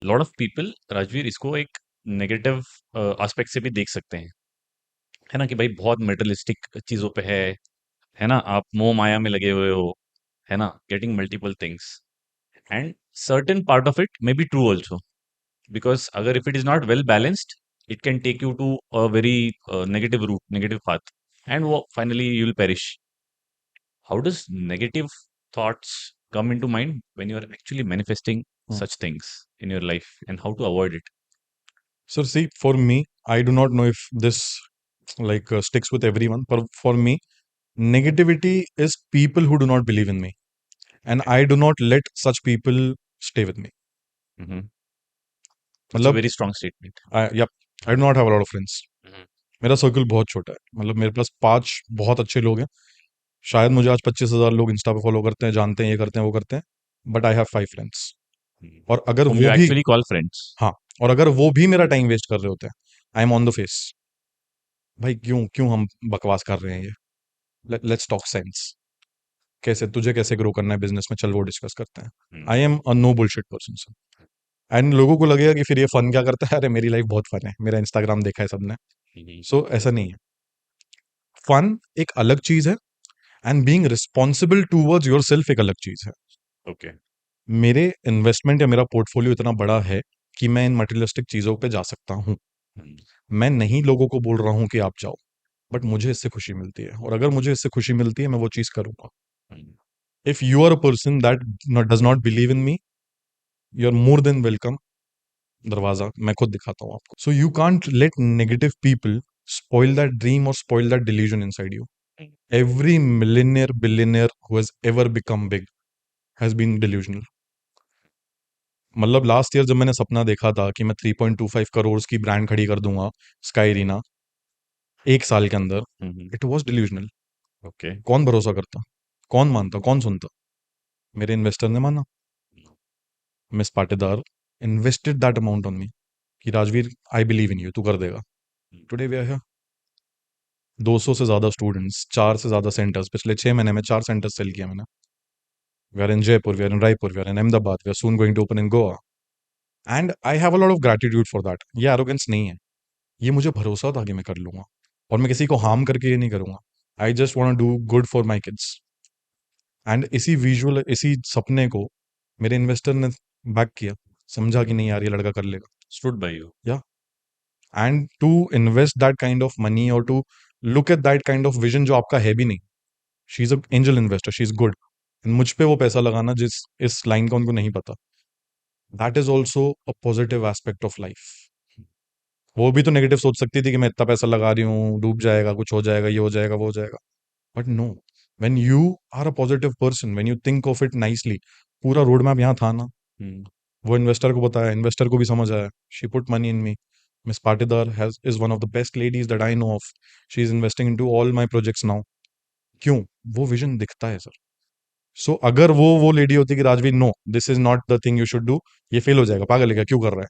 Lot of people Rajveer इसको एक negative aspect से भी देख सकते हैं, है ना? कि भाई बहुत मटेरियलिस्टिक चीजों पे है ना? आप मोह माया में लगे हुए हो, है ना? Getting multiple things and certain part of it may be true also, because अगर if it is not well balanced it can take you to a very negative route, negative path, and वो finally you will perish. How does negative thoughts come into mind when you are actually manifesting Hmm. such things in your life, and how to avoid it? So see, for me, I do not know if this sticks with everyone, but for me, negativity is people who do not believe in me, and Okay. I do not let such people stay with me. Mm-hmm. That's a मतलब very strong statement. yep, I do not have a lot of friends. Mm-hmm. मेरा circle बहुत छोटा है, मतलब मेरे पास 5 बहुत अच्छे लोग हैं. शायद मुझे आज 25,000 लोग इंस्टा पे फॉलो करते हैं, जानते हैं, ये करते हैं, वो करते हैं, बट आई हैव 5 फ्रेंड्स. और अगर Whom you वो भी actually call friends. हाँ, और अगर वो भी मेरा टाइम वेस्ट कर रहे होते हैं, I am on the face. भाई क्यों क्यों हम बकवास कर रहे हैं ये? Let's talk sense. कैसे तुझे कैसे ग्रो करना है बिजनेस में, चल वो डिस्कस करते हैं. Mm. I am a no bullshit person sir. And लोगों को लगेगा कि फिर ये फन क्या करता है, अरे मेरी लाइफ बहुत फन है, मेरा इंस्टाग्राम देखा है सबने. Mhm. सो ऐसा नहीं है. फन एक अलग चीज है, and being responsible towards your self एक अलग चीज है. Okay. मेरे इन्वेस्टमेंट या मेरा पोर्टफोलियो इतना बड़ा है कि मैं इन मटेरियलिस्टिक चीजों पे जा सकता हूँ. Mm. मैं नहीं लोगों को बोल रहा हूँ कि आप जाओ, बट मुझे इससे खुशी मिलती है, और अगर मुझे इससे खुशी मिलती है मैं वो चीज करूंगा. Mm. If you are a person that does not believe in me, you are more than welcome. दरवाजा मैं खुद दिखाता हूँ आपको. So you can't let negative people spoil that dream or spoil that delusion inside you. Every millionaire, billionaire who has ever become big has been delusional. मतलब last year जब मैंने सपना देखा था कि मैं 3.25 करोड़ की ब्रांड खड़ी कर दूंगा, स्काई रीना, 1 साल के अंदर, Mhm. It was delusional. Okay. कौन भरोसा करता, कौन मानता, कौन सुनता? मेरे इन्वेस्टर ने माना. Miss Patidar invested that amount on me कि Rajveer, I believe in you, तू कर देगा. Mm. Today we are here. 200 से ज्यादा स्टूडेंट्स, 4 से ज्यादा सेंटर्स, पिछले 6 महीने में 4 सेंटर्स सेल किया मैंने. We are in Jaipur, we are in Raipur, we are in Ahmedabad, we are soon going to open in Goa. And I have a lot of gratitude for that. ये एरोगेंस नहीं है, ये मुझे भरोसा था कि मैं कर लूंगा, और मैं किसी को हार्म करके ये नहीं करूंगा. I just want to do good for my kids. And इसी सपने को मेरे इन्वेस्टर ने बैक किया, समझा कि नहीं यार ये लड़का कर लेगा. Stood by you. Yeah, and to invest that kind of money, और to look at that kind of vision जो आपका है भी नहीं. She is a angel investor, she is good. मुझ पे वो पैसा लगाना जिस इस लाइन का उनको नहीं पता, that is also a positive aspect of life. वो भी तो नेगेटिव सोच सकती थी कि मैं इतना पैसा लगा रही हूँ, डूब जाएगा, कुछ हो जाएगा, ये हो जाएगा, वो हो जाएगा. But no, when you are a positive person, when you think of it nicely, पूरा रोड मैप यहाँ था ना. Mm. वो इन्वेस्टर को बताया, इन्वेस्टर को भी समझ आया. She put money in me. Miss Patidar has is one of the best ladies that I know of. She is investing into all my projects now. क्यों? वो विजन दिखता है सर. सो अगर वो लेडी होती कि Rajveer, no, this is not the thing you should do, ये fail हो जाएगा, पागल है क्या, क्यों कर रहा है,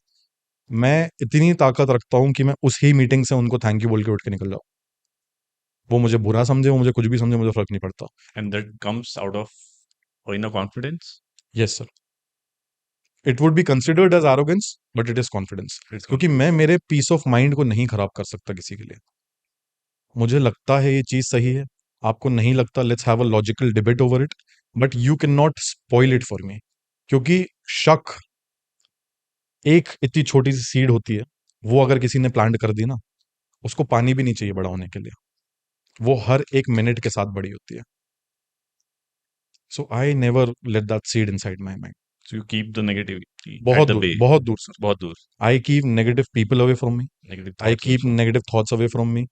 मैं इतनी ताकत रखता हूं कि मैं उस ही मीटिंग से उनको थैंक यू बोल के उठ के निकल जाऊं. वो मुझे बुरा समझे, वो मुझे कुछ भी समझे, मुझे फर्क नहीं पड़ता. And that comes out of inner confidence. Yes sir. It would be considered as arrogance, but it is confidence. It's क्योंकि मैं confidence. मेरे पीस ऑफ माइंड को नहीं खराब कर सकता किसी के लिए. मुझे लगता है ये चीज सही है, आपको नहीं लगता, let's have a logical debate over it, but you can not spoil it for me. क्योंकि शक एक इतनी छोटी सी सीड होती है, वो अगर किसी ने प्लांट कर दी ना, उसको पानी भी नहीं चाहिए बड़ा होने के लिए, वो हर एक मिनट के साथ बड़ी होती है. So I never let that seed inside my mind. So you keep the negativity at बहुत the दूर, bay. बहुत दूर सर. बहुत दूर. I keep negative people away from me. Negative I thoughts keep also. negative thoughts away from me.